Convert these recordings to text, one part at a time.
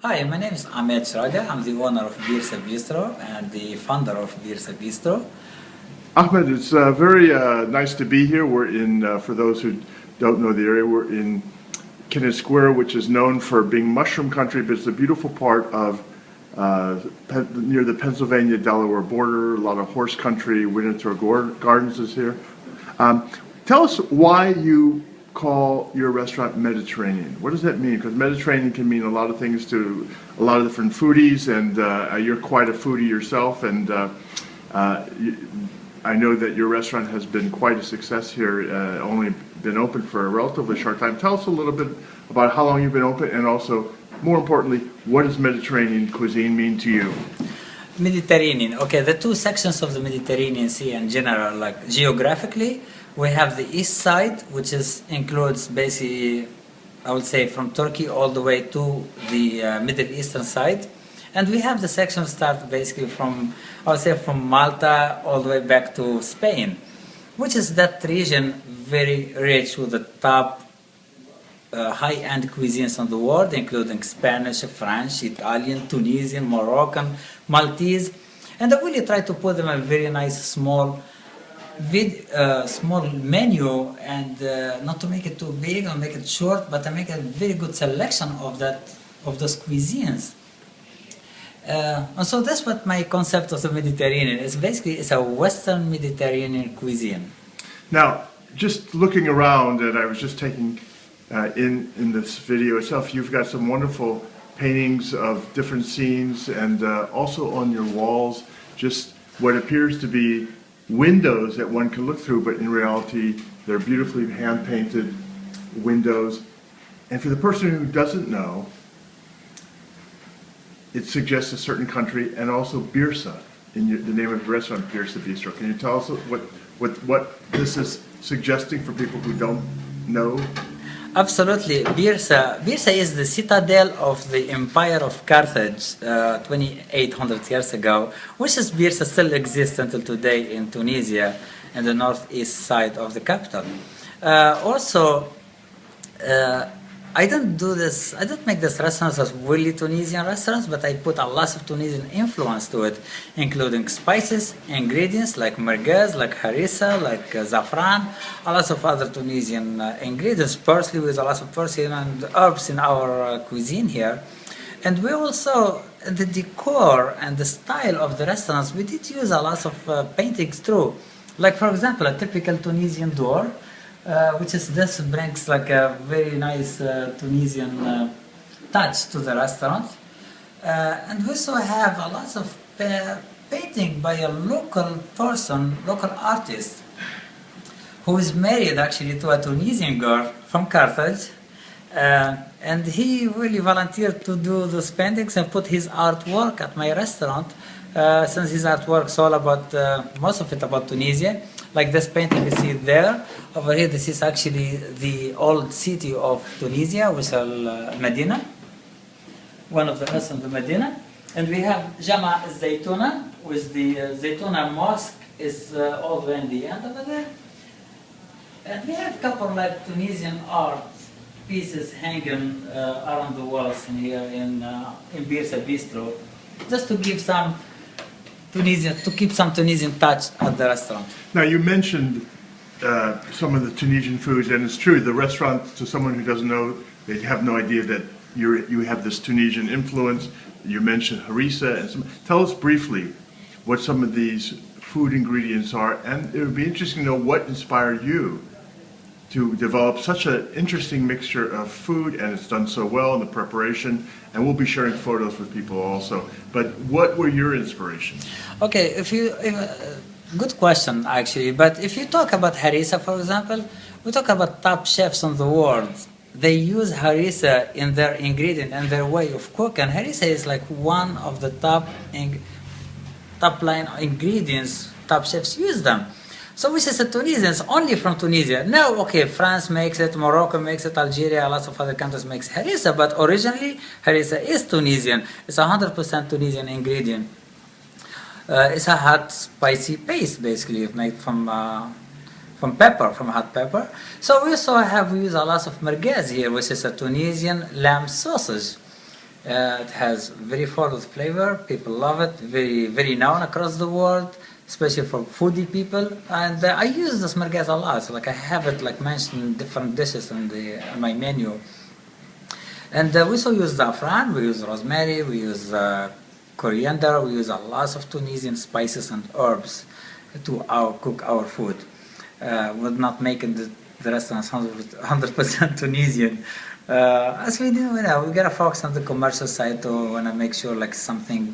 Hi, my name is Ahmed Shraga. I'm the owner of Birsa Bistro and the founder of Birsa Bistro. Ahmed, it's very nice to be here. We're in, for those who don't know the area, we're in Kennett Square, which is known for being mushroom country, but it's a beautiful part of near the Pennsylvania-Delaware border. A lot of horse country. Winter Gardens is here. Tell us why you call your restaurant Mediterranean. What does that mean? Because Mediterranean can mean a lot of things to a lot of different foodies, and you're quite a foodie yourself, and I know that your restaurant has been quite a success here, only been open for a relatively short time. Tell us a little bit about how long you've been open, and also, more importantly, what does Mediterranean cuisine mean to you? Mediterranean. Okay, the two sections of the Mediterranean Sea in general, like geographically, we have the east side, which includes basically, I would say, from Turkey all the way to the Middle Eastern side. And we have the section start basically from, I would say, from Malta all the way back to Spain, which is that region very rich with the top high-end cuisines in the world, including Spanish, French, Italian, Tunisian, Moroccan, Maltese. And I really try to put them in a very nice small menu, and not to make it too big or make it short, but to make a very good selection of those cuisines. And so that's what my concept of the Mediterranean is. Basically, it's a Western Mediterranean cuisine. Now, just looking around, and I was just taking in this video itself, you've got some wonderful paintings of different scenes, and also on your walls, just what appears to be windows that one can look through, but in reality, they're beautifully hand-painted windows. And for the person who doesn't know, it suggests a certain country, and also Birsa, the name of the restaurant, Birsa Bistro. Can you tell us what this is suggesting for people who don't know? Absolutely. Birsa is the citadel of the Empire of Carthage 2,800 years ago, which is Birsa still exists until today in Tunisia, in the northeast side of the capital. I don't make these restaurants as really Tunisian restaurants, but I put a lot of Tunisian influence to it, including spices, ingredients like merguez, like harissa, like zafran, a lot of other Tunisian ingredients, parsley, with a lot of parsley and herbs in our cuisine here. And we also, the decor and the style of the restaurants, we did use a lot of paintings too. Like, for example, a typical Tunisian door, which is this brings like a very nice Tunisian touch to the restaurant. And we also have a lot of painting by a local person, local artist, who is married actually to a Tunisian girl from Carthage. And he really volunteered to do those paintings and put his artwork at my restaurant, since his artwork is all about, most of it about Tunisia. Like this painting you see there, over here this is actually the old city of Tunisia, which is Medina, one of the restaurants of the Medina. And we have Jama Zaytuna, with the Zaytuna Mosque is all the way in the end over there. And we have a couple like Tunisian art pieces hanging around the walls in here in Birsa Bistro, just to give some keep some Tunisian touch at the restaurant. Now, you mentioned some of the Tunisian foods, and it's true, the restaurant, to someone who doesn't know, they have no idea that you have this Tunisian influence. You mentioned harissa. Tell us briefly what some of these food ingredients are, and it would be interesting to know what inspired you to develop such an interesting mixture of food, and it's done so well in the preparation, and we'll be sharing photos with people also. But what were your inspirations? Okay, good question actually, but if you talk about harissa, for example, we talk about top chefs in the world. They use harissa in their ingredient and their way of cooking. Harissa is like one of the top line ingredients, top chefs use them. So which is the Tunisians, only from Tunisia. Now, okay, France makes it, Morocco makes it, Algeria, lots of other countries makes harissa, but originally harissa is Tunisian. It's 100% Tunisian ingredient. It's a hot, spicy paste, basically, made from pepper, from hot pepper. So we also have used a lot of merguez here, which is a Tunisian lamb sausage. It has very full of flavor. People love it. Very, very known across the world, especially for foodie people. And I use this merguez a lot. So, like I have it like mentioned in different dishes on my menu. And we also use saffron, we use rosemary, we use coriander, we use a lot of Tunisian spices and herbs to cook our food. We're not making the restaurants 100% Tunisian. As we do, we gotta focus on the commercial side to wanna make sure like something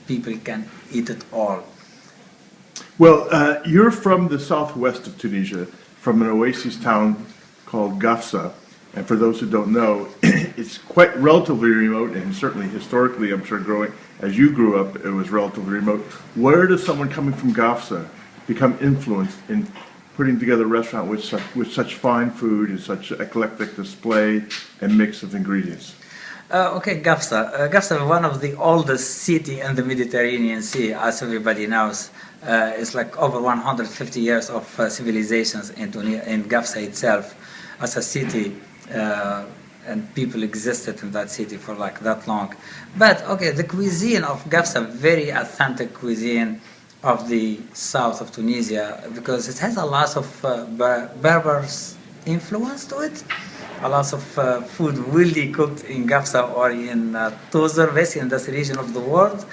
people can eat it all. Well, you're from the southwest of Tunisia, from an oasis town called Gafsa. And for those who don't know, it's quite relatively remote, and certainly historically, I'm sure growing as you grew up, it was relatively remote. Where does someone coming from Gafsa become influenced in putting together a restaurant with such fine food and such eclectic display and mix of ingredients? Okay, Gafsa. Gafsa is one of the oldest city in the Mediterranean Sea, as everybody knows. It's like over 150 years of civilizations in Gafsa itself as a city. And people existed in that city for like that long. But okay, the cuisine of Gafsa, very authentic cuisine of the south of Tunisia, because it has a lot of Berbers influence to it. A lot of food really cooked in Gafsa or in Tozor, basically in this region of the world.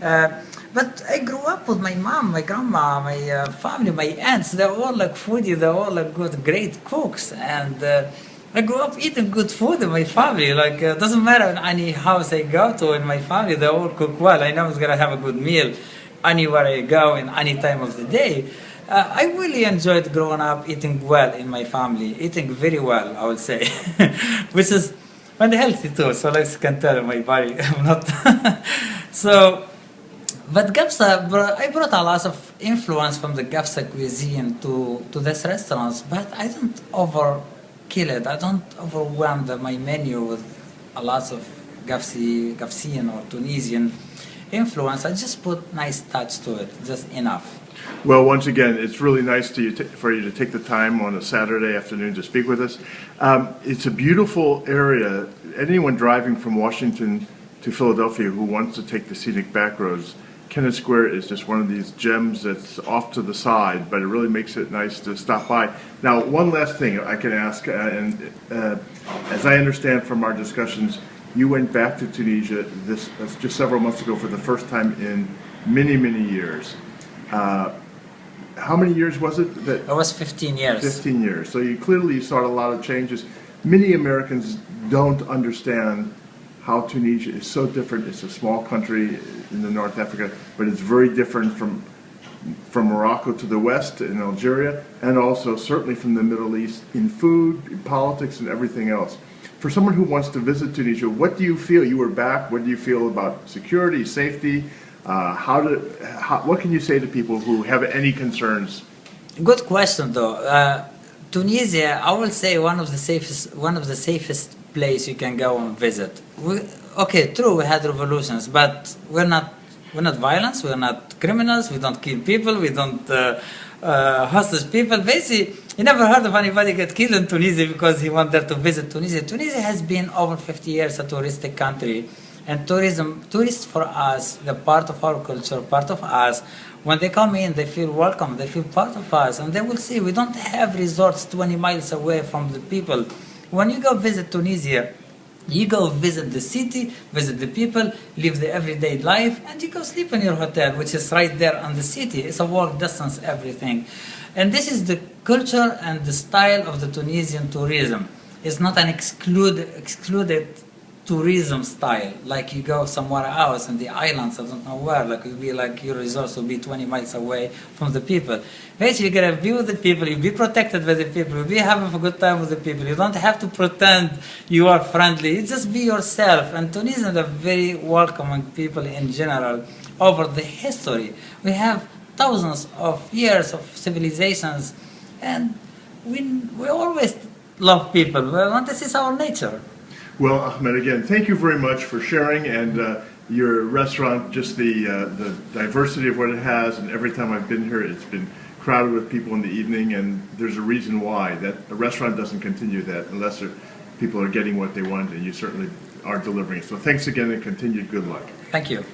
But I grew up with my mom, my grandma, my family, my aunts. They're all like foodie. They're all like good, great cooks, and I grew up eating good food in my family. Like, doesn't matter in any house I go to in my family, they all cook well. I know I'm gonna have a good meal anywhere I go in any time of the day. I really enjoyed growing up eating well in my family, eating very well, I would say, which is unhealthy too. So let's can tell in my body, I'm not. So, but Gafsa, I brought a lot of influence from the Gafsa cuisine to this restaurants, but I don't kill it. I don't overwhelm my menu with a lot of Gafsian or Tunisian influence. I just put nice touch to it, just enough. Well, once again, it's really nice for you to take the time on a Saturday afternoon to speak with us. It's a beautiful area. Anyone driving from Washington to Philadelphia who wants to take the scenic back roads, Kennett Square is just one of these gems that's off to the side, but it really makes it nice to stop by. Now, one last thing I can ask, as I understand from our discussions, you went back to Tunisia just several months ago for the first time in many, many years. How many years was it? It was 15 years. 15 years. So you clearly saw a lot of changes. Many Americans don't understand how Tunisia is so different. It's a small country in the North Africa, but it's very different from Morocco to the west in Algeria, and also certainly from the Middle East in food, in politics, and everything else. For someone who wants to visit Tunisia, what do you feel? You were back. What do you feel about security, safety? What can you say to people who have any concerns? Good question, though. Tunisia, I will say one of the safest place you can go and visit. Okay, true, we had revolutions, but we're not violent. We're not criminals. We don't kill people. We don't hostage people. Basically, you never heard of anybody get killed in Tunisia because he wanted to visit Tunisia. Tunisia has been over 50 years a touristic country. And tourists for us, they're part of our culture, part of us. When they come in, they feel welcome, they feel part of us, and they will see we don't have resorts 20 miles away from the people. When you go visit Tunisia, you go visit the city, visit the people, live the everyday life, and you go sleep in your hotel, which is right there on the city. It's a walk distance, everything. And this is the culture and the style of the Tunisian tourism. It's not an excluded tourism style, like you go somewhere else in the islands, I don't know where, like it would be like your resorts will be 20 miles away from the people. Basically, you gotta be with the people, you be protected by the people, you be having a good time with the people. You don't have to pretend you are friendly, you just be yourself. And Tunisians are very welcoming people in general over the history. We have thousands of years of civilizations, and we always love people. We want to see our nature. Well, Ahmed, again, thank you very much for sharing, and your restaurant, just the diversity of what it has, and every time I've been here, it's been crowded with people in the evening, and there's a reason why. That a restaurant doesn't continue that unless people are getting what they want, and you certainly are delivering. So thanks again, and continued good luck. Thank you.